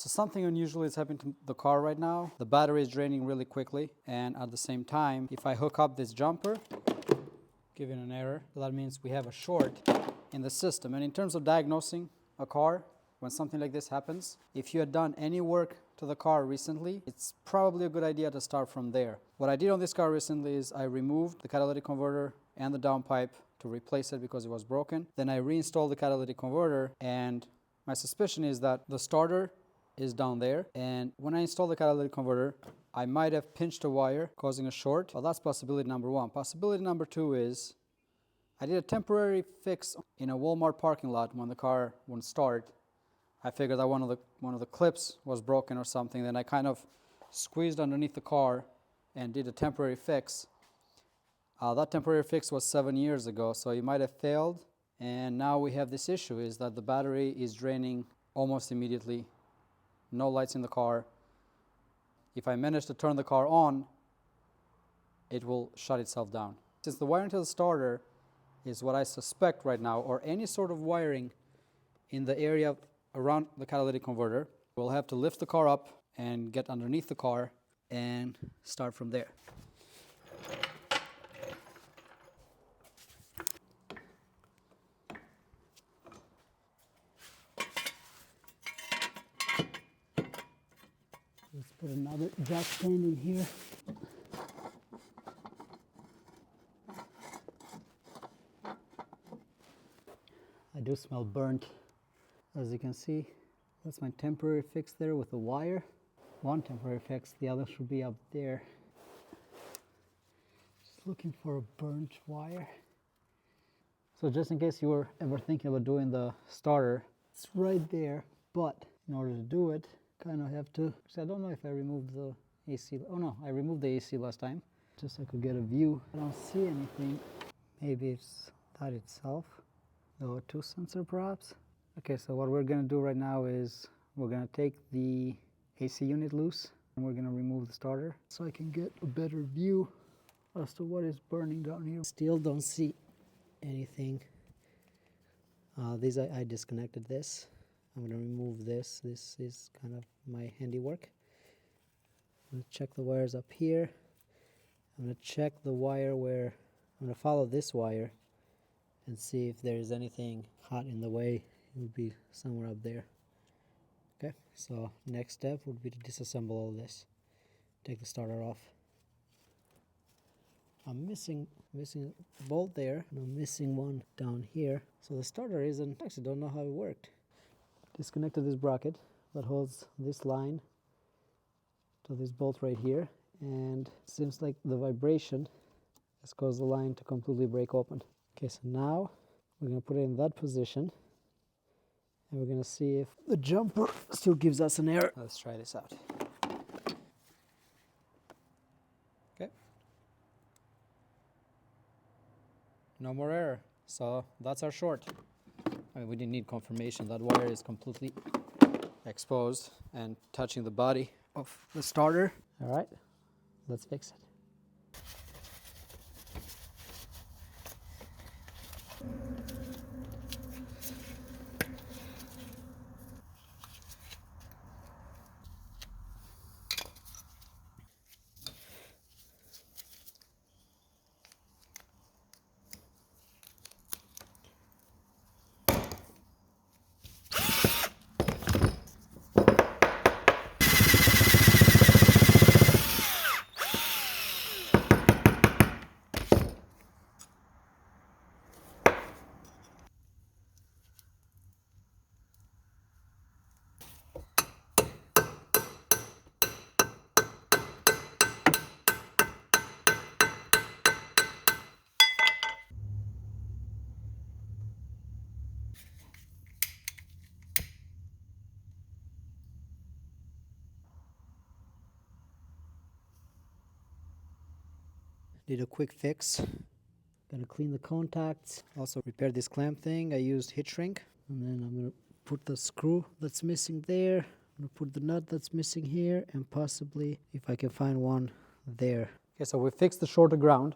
So something unusual is happening to the car right now. The battery is draining really quickly, and at the same time, if I hook up this jumper, giving an error, that means we have a short in the system. And in terms of diagnosing a car, when something like this happens, if you had done any work to the car recently, it's probably a good idea to start from there. What I did on this car recently is I removed the catalytic converter and the downpipe to replace it because it was broken. Then I reinstalled the catalytic converter, and my suspicion is that the starter is down there, and when I installed the catalytic converter, I might have pinched a wire causing a short. Well, that's possibility number one. Possibility number two is I did a temporary fix in a Walmart parking lot when the car wouldn't start. I figured that one of the clips was broken or something. Then I kind of squeezed underneath the car and did a temporary fix. That temporary fix was 7 years ago, so it might have failed. And now we have this issue, is that the battery is draining almost immediately. No lights in the car. If I manage to turn the car on, it will shut itself down. Since the wiring to the starter is what I suspect right now, or any sort of wiring in the area around the catalytic converter, we'll have to lift the car up and get underneath the car and start from there. Let's put another jack stand in here. I do smell burnt. As you can see, that's my temporary fix there with the wire. One temporary fix, the other should be up there. Just looking for a burnt wire. So just in case you were ever thinking about doing the starter, it's right there, but in order to do it, kind of have to, actually I don't know if I removed the AC, oh no, I removed the AC last time, just so I could get a view. I don't see anything. Maybe it's that itself, the O2 sensor perhaps. Okay, so what we're going to do right now is we're going to take the AC unit loose and we're going to remove the starter so I can get a better view as to what is burning down here. Still don't see anything. I disconnected this. I'm going to remove this. This is kind of my handiwork. I'm going to check the wires up here. I'm going to check the wire where I'm going to follow this wire and see if there is anything hot in the way. It would be somewhere up there. Okay, so next step would be to disassemble all this. Take the starter off. I'm missing a bolt there, and I'm missing one down here. So the starter isn't, I actually don't know how it worked. Disconnected this bracket that holds this line to this bolt right here, and it seems like the vibration has caused the line to completely break open. Okay, so now we're going to put it in that position, and we're going to see if the jumper still gives us an error. Let's try this out. Okay. No more error. So that's our short. I mean, we didn't need confirmation. That wire is completely exposed and touching the body of the starter. All right, let's fix it. Did a quick fix. Gonna clean the contacts. Also repaired this clamp thing. I used heat shrink. And then I'm gonna put the screw that's missing there. I'm gonna put the nut that's missing here, and possibly, if I can find one, there. Okay, so we fixed the shorter ground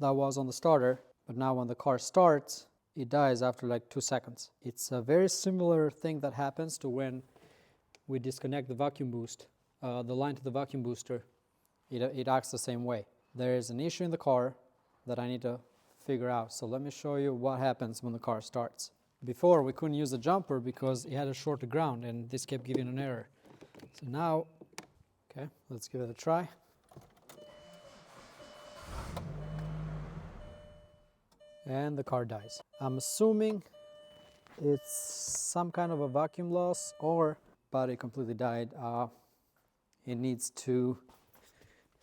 that was on the starter, but now when the car starts, it dies after like 2 seconds. It's a very similar thing that happens to when we disconnect the vacuum boost, the line to the vacuum booster, it acts the same way. There is an issue in the car that I need to figure out. So let me show you what happens when the car starts. Before, we couldn't use the jumper because it had a short ground and this kept giving an error. So now, okay, let's give it a try. And the car dies. I'm assuming it's some kind of a vacuum loss, or battery completely died. It needs to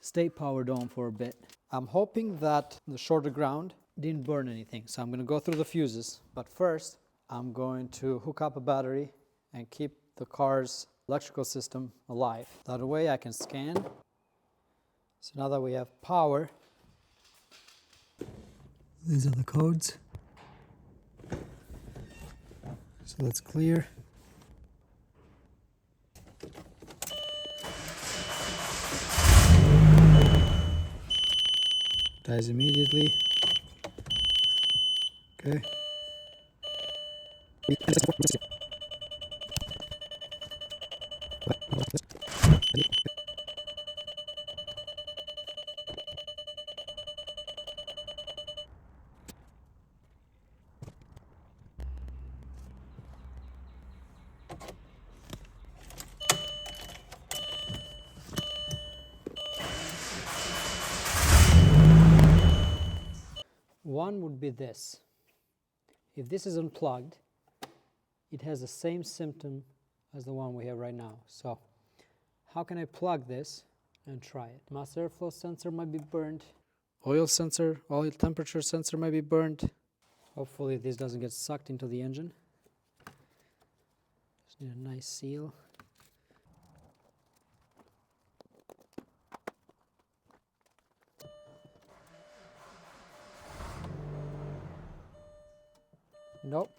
stay powered on for a bit. I'm hoping that the shorter ground didn't burn anything, so I'm going to go through the fuses. But first, I'm going to hook up a battery and keep the car's electrical system alive. That way I can scan. So now that we have power, these are the codes. So let's clear. Dies immediately. Okay. One would be this. If this is unplugged, it has the same symptom as the one we have right now. So how can I plug this and try it? Mass airflow sensor might be burned. Oil sensor, oil temperature sensor might be burned. Hopefully this doesn't get sucked into the engine. Just need a nice seal. Nope,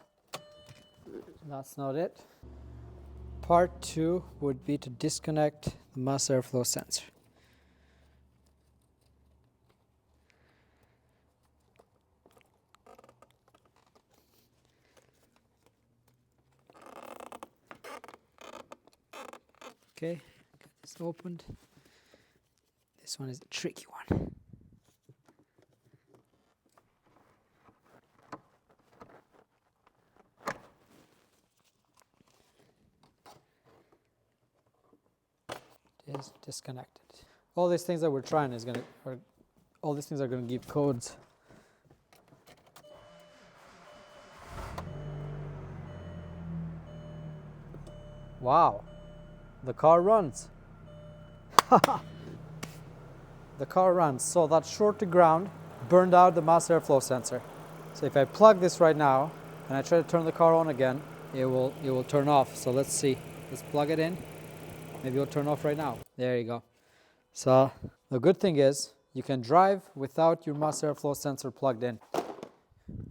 that's not it. Part 2 would be to disconnect the mass airflow sensor. Okay, got this opened. This one is a tricky one. Is disconnected. All these things that we're trying is all these things are gonna give codes. Wow, the car runs. The car runs. So that short to ground burned out the mass airflow sensor. So if I plug this right now and I try to turn the car on again, it will turn off. So let's see. Let's plug it in. Maybe it'll turn off right now. There you go. So the good thing is you can drive without your mass airflow sensor plugged in.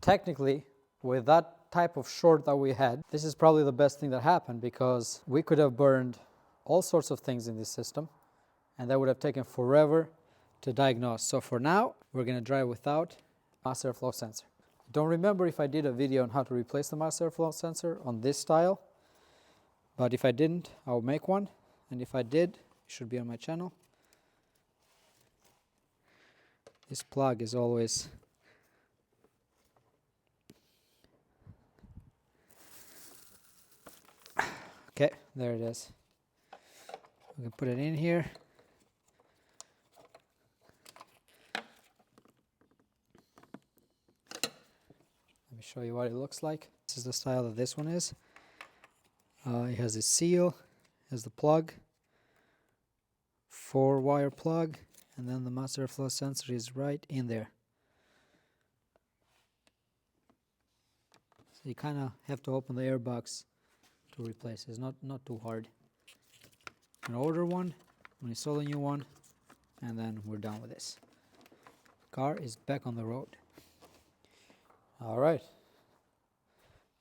Technically, with that type of short that we had, this is probably the best thing that happened, because we could have burned all sorts of things in this system and that would have taken forever to diagnose. So for now, we're going to drive without mass airflow sensor. Don't remember if I did a video on how to replace the mass airflow sensor on this style, but if I didn't, I'll make one. And if I did, it should be on my channel. This plug is always okay, there it is. We can put it in here. Let me show you what it looks like. This is the style that this one is. It has a seal, has the plug, 4-wire plug, and then the mass airflow sensor is right in there. So you kind of have to open the air box to replace it. It's not too hard. I'm gonna order one, I'm gonna install a new one, and then we're done with this. Car is back on the road. All right.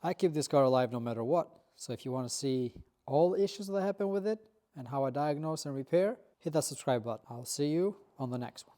I keep this car alive no matter what. So if you want to see all issues that happen with it and how I diagnose and repair, hit that subscribe button. I'll see you on the next one.